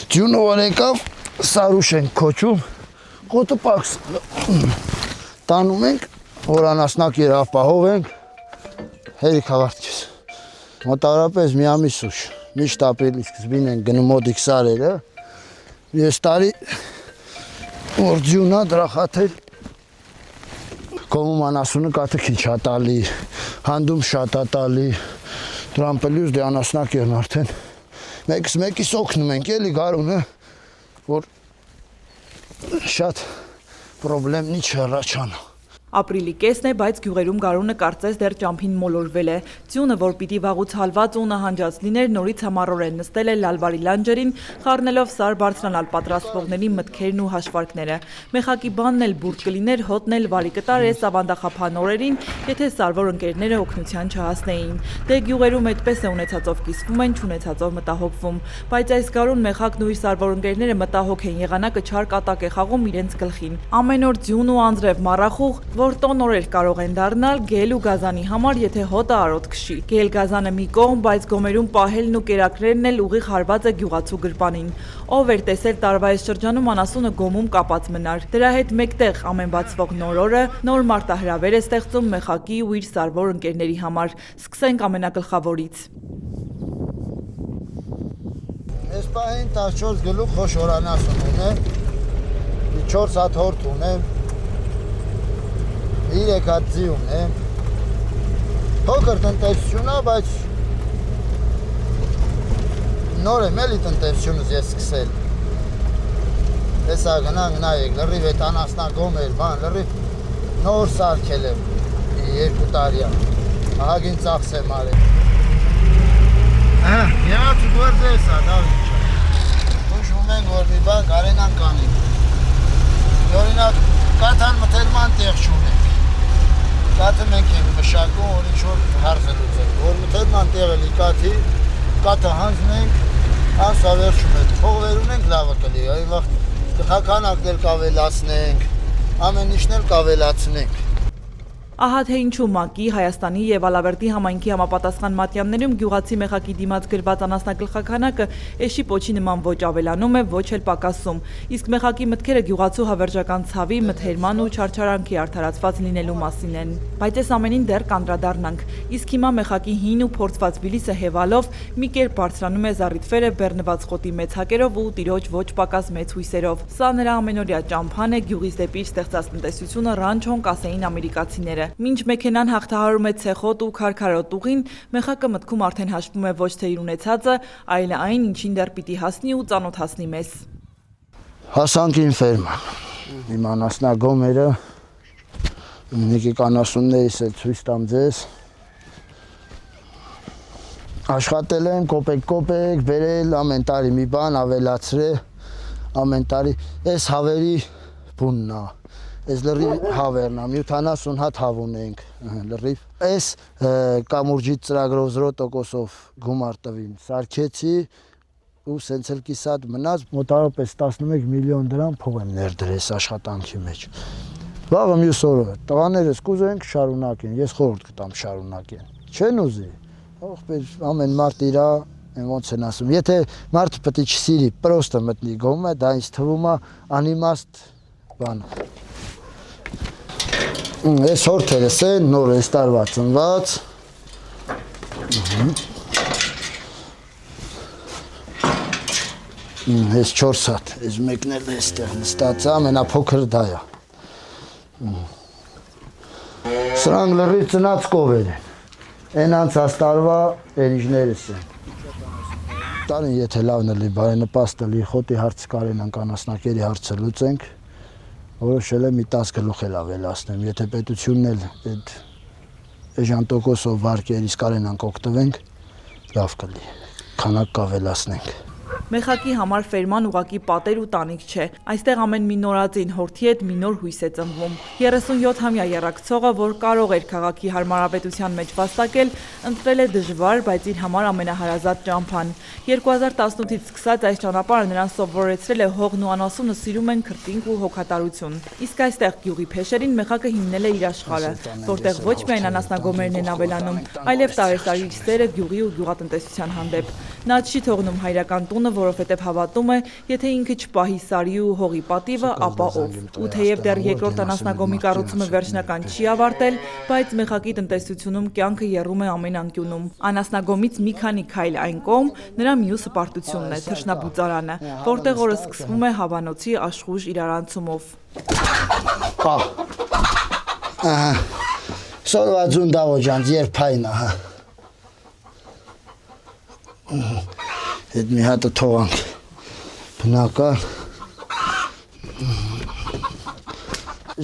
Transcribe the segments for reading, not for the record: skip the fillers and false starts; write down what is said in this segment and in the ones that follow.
Ձյունը որ եկավ, Սարուշ ենք քոչում, խոտը պաքս տանում ենք, որ անասնակ երավ պահով ենք, հերիք հավարդքես։ Մոտավորապես մի ամիս ուշ, միշտ ապրիլի սկզբին ենք գնում մոդիկ սարերը, ես տարի, որ ձյունա դրախաթել, կոմում անասունը կատը քիչ հատալի, հանդում շատ հատալի, դրան պլյուս դե անասնակ եղն արդեն, մեկիս օգնում ենք էլի գարունը, որ շատ պրոբլեմնի չհեռաչանա։ Ապրիլի կեսն է, բայց գյուղերում գարունը կարծես դեռ ճամփին մոլորվել է։ Ձյունը, որ պիտի վաղուց հալված ու նահանջած լիներ, նորից համառորեն նստել է լալվարի լանջերին, խառնելով սար բարձրանալ պատրաստվողների մտքերն ու հաշվարկները։ Մեխակի բանն էլ բուրդ կլիներ, հոտն էլ վարի կտար է սավանդախափան օրերին, եթե սարվոր ընկերները օգնության չհասնեին։ Դե գյուղերում այդպես է ունեցածով կիսվում են, չունեցածով մտահոգվում։ Բայց այս գարուն մեխակն ու իր սարվոր ընկերները մտահոգ են, եղանակը չար կատակ է խաղում իրենց գլխին։ Ամեն օր ձյուն ու անձրև մառախուղ, որ տոնորեր կարող են դառնալ գել ու գազանի համար, եթե հոտը արոտ քշի։ Գել գազանը մի կողմ, բայց գոմերում պահելն ու կերակրերն էլ ուղիղ հարված է գյուղացու գրպանին։ Ով էր տեսել տարվա այս շրջանում անասունը գոմում կապած մնար։ Դրա հետ մեկտեղ ամեն բացվող նոր օրը նոր մարտահրավեր է ստեղծում մեխակի ու իր սարվոր ընկերների համար։ Սկսենք ամենագլխավորից։ Ես պահին 14 գլուխ խոշոր անասուն ունեմ, 4 հատ հորդ ունեմ, 3 հատ ձի ունեմ, փոքր տնտեսություն է, բայց նոր եմ էլի տնտեսությունս ես սկսել։ Տեսա գնանք նայեք, լրիվ էտ անասնագոմ էր, բան, լրիվ նոր սարքել եմ 2 տարյա, ահագին ծախս եմ արել։ Եղած ու գործ ես ա, դավիճ, ուշում ենք, որ մի բան կարենան կանենք, օրինակ կաթան մթելման տեղ չունենք, կաթը մենք ենք մշակում, որ ինչ-որ հարց է լուծել, որ մթելման տեղը լի կաթի, կաթը հանձնենք, անսավերջում ենք, փողվեր ունենք լավը կլի, այն վաղ գխականակ էլ կավելացնենք, ամեն ինչն էլ կավելացնենք։ Ահա թե ինչու ՄԱԿ-ի, Հայաստանի և Ալավերդի համայնքի համապատասխան մատյաններում գյուղացի մեխակի դիմաց գրված անասնագլխականակը էշի պոչի նման ոչ ավելանում է, ոչ էլ պակասում։ Իսկ մեխակի մտքերը գյուղացու հավերժական ցավի, մթերման ու չարչարանքի արդարացված լինելու մասին են։ Բայց այս ամենին դեռ կանդրադառնանք։ Իսկ հիմա մեխակի հին ու փորձված բիլիսը հեվալով մի կերպ բարձրանում է զառիթվերը բեռնված խոտի մեծ հակերով ու տիրոջ ոչ պակաս մեծ հույսերով։ Սա նրա ամենօրյա ճամփան է, գյուղից դեպի իր ստեղծած տնտեսությունը ռանչոն կասեին ամերիկացիները։ Մինչ մեքենան հաղթահարում է ցեխոտ ու քարքարոտ ուղին, մեխակը մտքում արդեն հաշվում է ոչ թե իր ունեցածը, այլ այն, ինչին դեռ պիտի հասնի ու ծանոթացնի մեզ։ Հասանք իմ ֆերման։ Իմ անասնագոմերը, նիկիկ անասուններից էլ ցույց տամ ձեզ։ Աշխատել եմ կոպեկ, բերել ամեն տարի մի բան ավելացրել, ամեն տարի այս հավերի բունն է։ Այս լրիվ հավերն է, 70 հատ հավ ունենք, լրիվ։ Այս կամուրջի ծրագրով 0%-ով գումար տվին, սարքեցի ու սենց էլ կիսատ մնաց, մոտավորապես 11 միլիոն դրամ փող եմ ներդրել աշխատանքի մեջ։ Վաղը մյուս օրը տղաներս կուզեն շարունակեն, ես խորհուրդ կտամ շարունակեն։ Չեն ուզի, ամեն մարդ իրա, ոնց են ասում, եթե մարդը պետք է չսիրի, պրոստը մտնի գոմը, դա ինձ թվում է անիմաստ բան։ Այս հորթերս են, նոր այս տարվա ծնված։ Այս 4 հատ, այս մեկն էլ էստեղ նստած է, ամենափոքր դա է։ Սրանք լրիվ ծնած կովեր են։ Այն անցած տարվա երիջներս են։ Տարին եթե լավն էլի, բարենպաստ էլի, խոտի հարցը կարենանք անասնակերի հարցը լուծենք, որոշել եմ մի 10 գլուխ էլ ավելացնեմ, եթե պետությունն էլ այդ էժան% վարկերից կարենանք օգտվենք, լավ կլի, քանակ կավելացնենք։ Մեխակի համար ֆերման ուղակի պատեր ու տանիք չէ։ Այստեղ ամեն մի նորածին հորթի հետ մի նոր հույս է ծնվում։ 37-ամյա եռակցողը, որ կարող էր քաղաքի հարմարավետության մեջ վաստակել, ընտրել է դժվար, բայց իր համար ամենահարազատ ճամփան։ 2018-ից սկսած այս ճանապարհը նրան սովորեցրել է հողն ու անասունը սիրում են քրտինք ու հոգատարություն։ Իսկ այստեղ գյուղի փեշերին մեխակը հիմնել է իր աշխարհը, որտեղ ոչ միայն անասնագոմերն են ավելանում, այլև տարեցարի սերը գյուղի ու գյուղատնտեսության հանդեպ։ Նա չի թողնում հայրական տունը, որովհետև հավատում է, եթե ինքը չպահի Սարի ու հողի պատիվը, ապա ով։ Ու թեև դեռ երկրորդ անասնագոմի կառուցումը վերջնական չի ավարտել, բայց Մեխակի տնտեսությունում կյանքը եռում է ամեն անկյունում։ Անասնագոմից մի քանի քայլ այն կողմ նրա մյուս հպարտությունն է թռչնաբուծարանը, որտեղ օրը սկսվում է հավանոցի աշխույժ իրարանցումով։ Սորվա ձուն դավոջանց երբայն ահա։ Այդ մի հատը թողանք բնական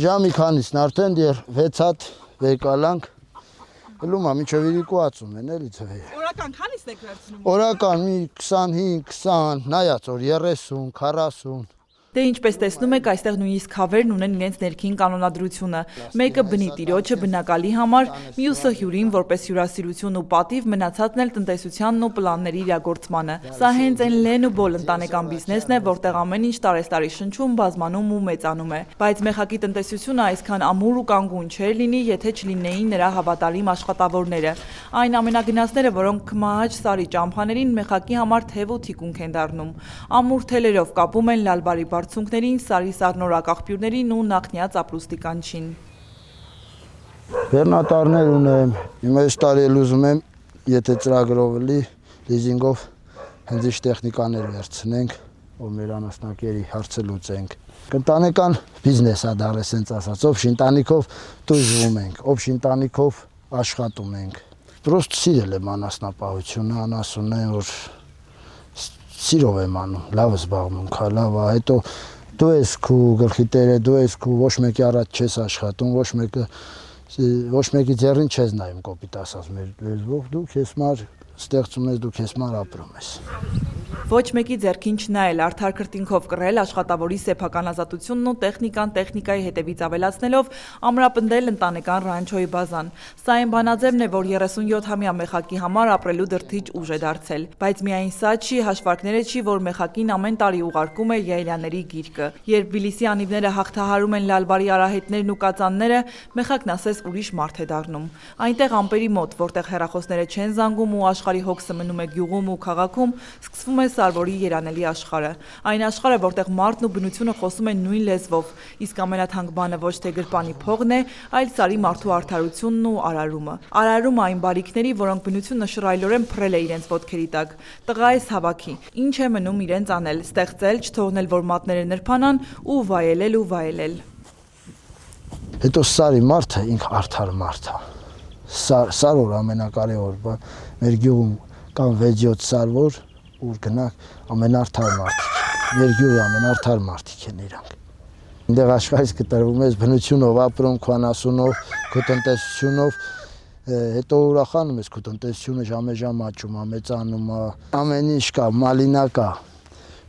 ժամի քանիսն արդեն դեռ 6 հատ վեկալանք լումա միջով 2:60 են էլի ծվե Օրական քանիսն եք վերցնում։ Օրական մի 25 20 նայած որ 30 40 Դե ինչպես տեսնում եք, այստեղ նույնիսկ խավերն ունեն իրենց ներքին կանոնադրությունը։ Մեկը բնի տիրոջը բնակալի համար, մյուսը հյուրին որպես հյուրասիրություն ու պատիվ, մնացածն էլ տնտեսությանն ու պլանների իրագործմանը։ Սա հենց այն լեն ու բոլ ընտանեկան բիզնեսն է, որտեղ ամեն ինչ տարեստարի շնչում, բազմանում ու մեծանում է։ Բայց Մեխակի տնտեսությունը այսքան ամուր ու կանգուն չէր լինի, եթե չլինեին նրա հավատարիմ աշխատավորները։ Այն ամենագնացները, որոնք Քմահաճ Սարի ճամփաներին Մեխակի համար թև ու թիկունք են դառնում։ Ամուր թելերով կապում են Լալբարի բարձունքներին, Սարի սառնորակ աղբյուրներին ու նախնյաց ապրուստի կանչին։ Բեռնատարներ ունեմ, հիմա այս տարի էլ ուզում եմ, եթե ծրագրով լի, լիզինգով հենց ինչ տեխնիկաներ վերցնենք, որ մեր անասնակերի հարցը լուծենք։ Ընտանեկան բիզնես է դառել, ասենց ասած, ով շինտանիքով տուժվում ենք, ով շինտանիքով աշխատում ենք։ Պրոստ սիրել եմ անասնապահությունը, անասունն է, որ սիրով եմ անում, լավ զբաղմունք է, լավ է, հետո դու ես քու գլխի տերը, դու ես քու ոչ մեկի առաջ չես աշխատում, ոչ մեկի ձեռին չես նայում կոպիտ ասած մեր լեզվով, դու քեզ մար ստեղծում ես, դու քեզ մար ապրում ես։ Ոչ մեկի ձեռքին չնայել, արդար քրտինքով կռել աշխատավորի սեփական ազատությունն ու տեխնիկայի հետևից ավելացնելով ամրապնդել ընտանեկան ռանչոյի բազան։ Սա այն բանաձևն է, որ 37-ամյա Մեխակի համար ապրելու դրդիչ ուժ է դարձել։ Բայց միայն սա չի, հաշվարկները չի, որ Մեխակին ամեն տարի ուղարկում է Յայլաների գիրկը։ Երբ Բիլիսի անիվները հաղթահարում են Լալբարի արահետներն ու կածանները, Մեխակն ասես ուրիշ մարդ է դառնում։ Այնտեղ ամպերի մոտ, որտեղ հեռախոսները չեն զանգում ու աշխարհի հոգսը մնում է գյուղում ու քաղաքում, սկսվում է Սարվորի երանելի աշխարհը։ Այն աշխարհը, որտեղ մարդն ու բնությունը խոսում են նույն լեզվով, իսկ ամենաթանկ բանը ոչ թե գրպանի փողն է, այլ Սարի մարդու արդարությունն ու արարումը։ Արարումը այն բարիքների, որոնք բնությունը շռայլորեն փռել է իրենց ոտքերի տակ։ Տղա էս հավաքի։ Ինչ է մնում իրենց անել, ստեղծել, չթողնել, որ մատները նրբանան ու վայելել ու վայելել։ Հետո Սարի մարդը ինքը արդար մարդ է։ Սարոր ամենակարևոր բան, մեր գյուղում կան 6-7 սարվոր ուր գնանք ամենարդար մարդիկ, մեր գյուղի ամենարդար մարդիկ են իրանք։ Այնտեղ աշխարհից կտրվում ես բնությունով ապրում, քո անասունով, քո տնտեսությունով, հետո ուրախանում ես քո տնտեսությունը ժամե-ժամ աճում է, մեծանում է, ամեն ինչ կա, մալինա կա,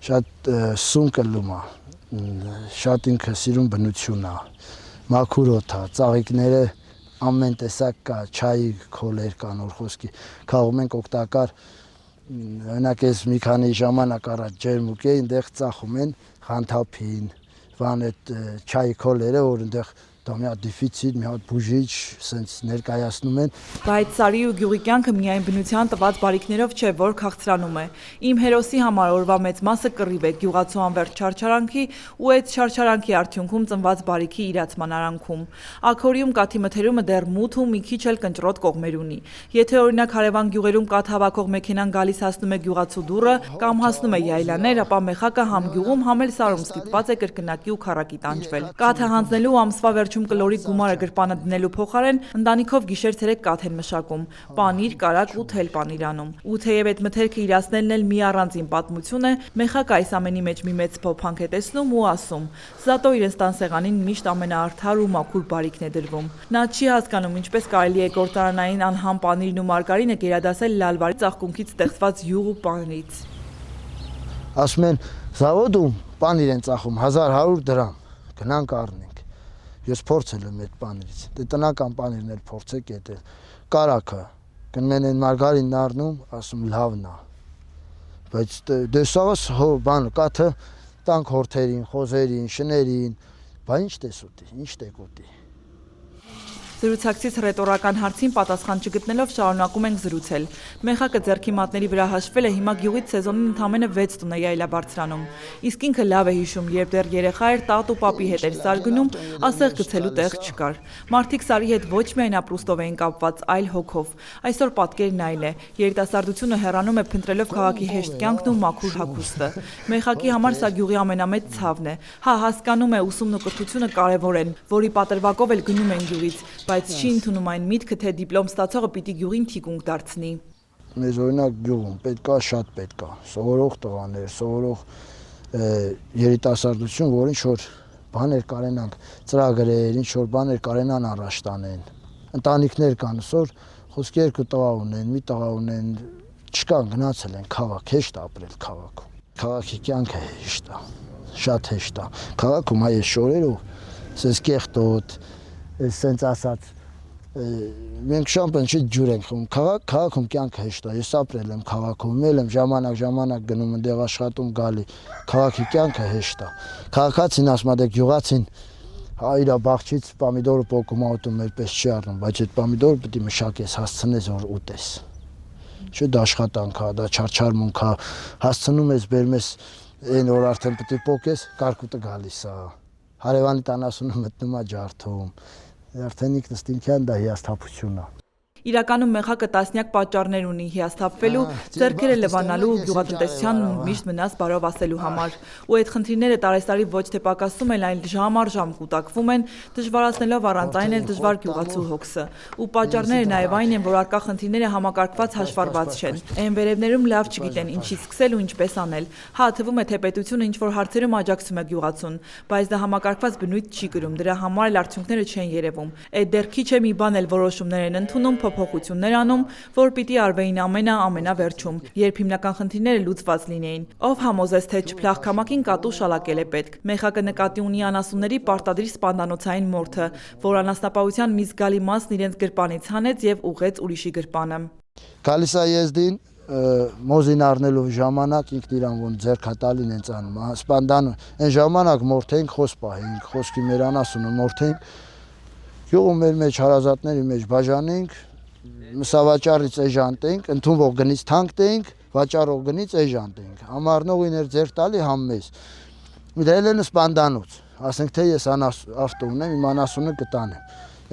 շատ սուն կլում է, շատ ինքը սիրուն բնություն է, մաքուր օդ է, ծաղիկները ամեն տեսակ կա, չայի քոլեր կան, որ խոսքի քաղում ենք օգտակար Օրինակ ես մի քանի ժամանակ առաջ ջերմուկ էի, այնտեղ ծախում են խանթափին, բան այդ չայի քոլերը, որ այնտեղ դա մի հատ դեֆիցիտ, մի հատ բուժիչ, սենց ներկայացնում են։ Բայց Սարի ու գյուղի կյանքը միայն բնության տված բարիքներով չէ, որ քաղցրանում է։ Իմ հերոսի համար օրվա մեծ մասը կռիվ է գյուղացու անվերջ չարչարանքի ու այդ չարչարանքի արդյունքում ծնված բարիքի իրացման արանքում։ Աքորիում կաթի մթերումը դեռ մութ ու մի քիչ էլ կնճռոտ կողմեր ունի։ Եթե օրինակ հարևան գյուղերում կաթ հավաքող մեքենան գալիս հասնում է գյուղացու դուռը կամ հասնում է Յայլաներ, ապա Մեխակը համ գյուղում, համ էլ Սարում ստիպված է կրկնակի ու քառակի տանջվել։ Կաթը հանձնելու ամսվա վերջում կլորի գումարը գրպանը դնելու փոխարեն ընտանիքով գիշեր-ցերեկ կաթ են մշակում, պանիր, կարակ ու թել պանիր անում։ Ու թեև այդ մթերքը իրացնելն էլ մի առանձին պատմություն է, Մեխակը այս ամենի մեջ մի մեծ փոփանք է տեսնում ու ասում. Զատո իրենց տանսեղանին միշտ ամենաարդար ու մաքուր բարիքն է դրվում։ Նա չի հասկանում ինչպես կարելի է գործարանային անհամ պանիրն ու մարգարինը գերադասել Լալբարի ծաղկունքից ստեղծված յուղ ու պանիրից։ Ասում են զավոդում պանիր են ծախում 1100 դրամ, գնանք առնենք։ Ես փորձել եմ այդ պանիրից։ Դե տնական պանիրն էլ փորձեք այդ կարակը։ Գնում են այն մարգարինն առնում, ասում լավն է։ Բայց դե սավաս բան կաթը տանք հորթերին, խոզերին, շներին, բա ինչ տես ուտի, ինչ տեք ուտի։ Զրուցակցից հռետորական հարցին պատասխան չգտնելով շարունակում ենք զրուցել։ Մեխակը ձեռքի մատների վրա հաշվել է հիմա գյուղից սեզոնին ընդամենը 6 տուն է յայլաբարձրանում։ Իսկ ինքը լավ է հիշում, երբ դեռ երեխա էր, տատ ու պապի հետ էր սար գնում, ասեղ գցելու տեղ չկար։ Մարդիկ սարի հետ ոչ միայն ապրուստով էին կապված, այլ հոգով։ Այսօր պատկերն այլ է։ Երիտասարդությունը հեռանում է փնտրելով քաղաքի հեշտ կյանքն ու մաքուր հագուստը։ Մեխակի համար սա գյուղի ամենամեծ ցավն է։ Հա, հասկանում է, ուսումն ու կրթությունը կարևոր են, որի պատրվակով էլ գնում են գյուղից, բայց չի ընդունում այն միտքը, թե դիպլոմ ստացողը պիտի գյուղին թիկունք դարձնի։ Մեզ օրինակ գյուղում պետք է, շատ պետք է սովորող տղաներ, սովորող երիտասարդություն, որ ինչ-որ բաներ կարենանք ծրագրեր, ինչ-որ բաներ կարենան առաջ տանեն։ Ընտանիքներ կան, այսօր խոսքի 2 տղա ունեն, մի տղա ունեն, չկան, գնացել են քաղաք, հեշտ ապրել քաղաքում։ Քաղաքի կյանքը հեշտ է, շատ հեշտ է։ Քաղաքում այս շորերով, սենց կեղտոտ, սենց ասած, մենք շամպեն չի ջուր ենք խմում, քաղաքում կյանքը հեշտ է, ես ապրել եմ քաղաքում, ել եմ ժամանակ գնում ընդեղ աշխատում գալի, քաղաքի կյանքը հեշտ է։ Քաղաքացին ասում է գյուղացին իր բաղջից պամիդորը պոկում ատում մեր պես չի առնում, բայց այդ պամիդորը պետք է մշակես, հասցնես որ ուտես։ Չէ դա աշխատանք է, դա չարչարմունք է, հասցնում ես բերում ես այն որ արդեն պետք է պոկես, կարկուտը գալիս է։ Հարևանի տանասունը մտնում է ջարդում, արդեն ինքնստինքյան դա հիասթափություն է։ Իրականում Մեխակը տասնյակ պատճառներ ունի հիասթափվելու, ձեռքերը լվանալու ու գյուղատնտեսությանն միշտ մնաց բարով ասելու համար։ Ու այդ խնդիրները տարեստարի ոչ թե պակասում են, այլ ժամ առ ժամ կուտակվում են, դժվարացնելով առանց այն էլ դժվար գյուղացու հոգսը։ Ու պատճառները նաև այն են, որ առկա խնդիրները համակարգված հաշվառված չեն։ Այն վերևներում լավ չգիտեն ինչից սկսել ու ինչպես անել։ Հա, թվում է թե պետությունը ինչ-որ հարցերում աջակցում է գյուղացուն, բայց դա համակարգված բնույթ չի կրում, դրա համար էլ արդյունքները չեն երևում։ Այդ դեռ քիչ է մի բան էլ որոշումներ են ընդունում, փոփոխություններ անում, որ պիտի արվեին ամենավերջում, երբ հիմնական խնդիրները լուծված լինեին։ Ով համոզես, թե չփլախքամակին կատու շալակել է պետք։ Մեխակը նկատի ունի անասունների պարտադիր սպանդանոցային մորթը, որ անասնապահության մի զգալի մասն իրենց գրպանից հանեց եւ ուղղեց ուրիշի գրպանը։ Գալիս է եզդին մոզին առնելու ժամանակ ինքն իրան ոնց ձեռքատալին հենց անում, սպանդան այն ժամանակ մորթենք, խոս պահենք, խոսքի մեր անասունը մորթենք, գյուղում մեր մեջ հարազատների մեջ բաժանենք, մսավաճառից էժանտենք, ընդունվող գնից թանկ տենք, վաճառող գնից էժանտենք, համառնողին էր ձեռք տալի համ մեզ։ Դրել են սպանդանոց, ասենք թե ես ավտո ունեմ, իմ անասունը կտանեմ,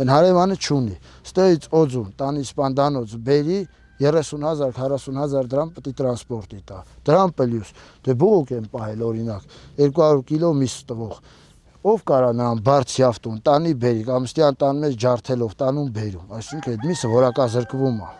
այն հարևանը չունի, ստեղից օձում տանի սպանդանոց բերի 30,000, 40,000 դրամ պետք է տրանսպորտի տա, դրամ պլյուս, դե բուղոք են պահել օրինակ, 200 կիլո միս տվող, ով կարա նրան բարձի ավտոն տանի բերի, ամստյան տանում ես ջարդելով տանում բերում, այսինքն այդ միսը որակազրկվում է։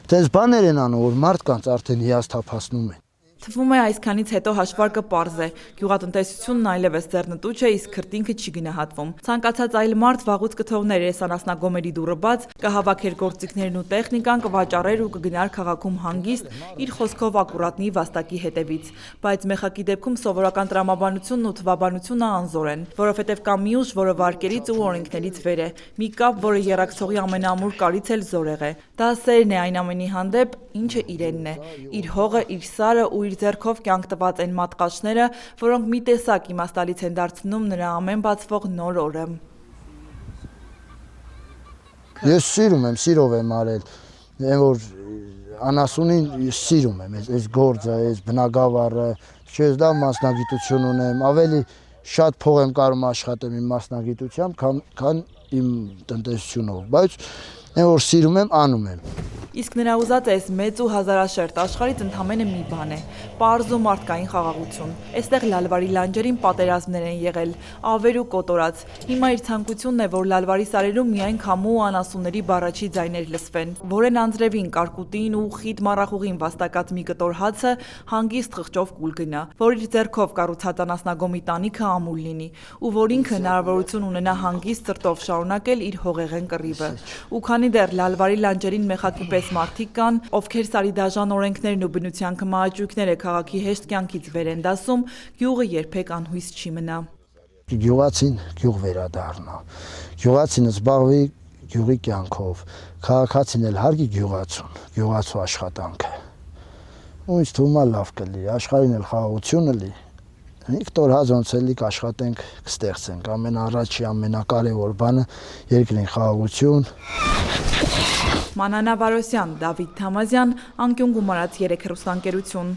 Դες բաներ են անում, որ մարդկանց արդեն հիասթափացնում են։ Թվում է այսքանից հետո հաշվարկը պարզ է։ Գյուղատնտեսությունն այլևս ձեռնտու չէ, իսկ քրտինքը չի գնահատվում։ Ցանկացած այլ մարդ վաղուց կթողներ անասնագոմերի դուռը բաց, կհավաքեր գործիքներն ու տեխնիկան, կվաճառեր ու կգնար քաղաքում հանգիստ, իր խոսքով ակուրատնի վաստակի հետևից։ Բայց Մեխակի դեպքում սովորական տրամաբանությունն ու թվաբանությունը անզոր են, որովհետև կա մի ուժ, որը վարկերից ու օրենքներից վեր է, մի կապ, որը երակցողի ամենաամուր կարից էլ զորեղ է։ Դա սերն է այն ամենի հանդեպ, ինչը իրենն է, իր հողը, իր սարը ու իր ձեռքով կյանք տված այն մատყաշները, որոնք մի տեսակ իմաստալից են դարձնում նրա ամեն բացվող նոր օրը։ Ես սիրում եմ, սիրով եմ արել, այն որ անասունին սիրում եմ, այս գործը, այս բնագավառը, չես դա մասնագիտություն ունեմ, ավելի շատ փող եմ կարող աշխատեմ իմ մասնագիտությամբ, քան իմ տնտեսությունով, բայց այն որ սիրում եմ, անում եմ։ Իսկ նրա ուզած այս մեծ ու հազարաշերտ աշխարհից ընդամենը մի բան է՝ պարզ ու մարդկային խաղաղություն։ Այստեղ Լալվարի լանջերին պատերազմներ են եղել, ավեր ու կոտորած։ Հիմա իր ցանկությունն է, որ Լալվարի սարերում միայն քամու ու անասունների բառաչի ձայներ լսվեն, որեն անձրևին, կարկուտին ու խիտ մառախուղին վաստակած մի կտոր հացը հանգիստ խղճով կուլ գնա, որ իր ձեռքով կառուցած անասնագոմի տանիքը ամուլ լինի, ու որ ինքը հնարավորություն ունենա հանգիստ սրտով շարունակել իր հողեղեն կռիվը։ Ու քանի դեռ Լալվարի լանջերին Մեխակի պես մարդիկ կան, ովքեր սարի դաժան օրենքներն ու բնության կմահաճույքները քաղաքի հեշտ կյանքից վեր են դասում, գյուղը երբեք անհույս չի մնա։ Գյուղացին գյուղ վերադառնա, գյուղացին զբաղվի գյուղի կյանքով, քաղաքացին էլ հարգի գյուղացուն, գյուղացու աշխատանքը։ Ու ինձ թվում է լավ կլի, աշխարհին էլ խաղաղությունը լի, Կտոր հազոնցելիք աշխատենք կստեղծենք, ամենաառաջի ամենակարևոր բանը երկրին խաղաղություն։ Մանանա Վարոսյան, Դավիթ Թամազյան, Անկյուն գումարած 3 հեռուստաընկերություն։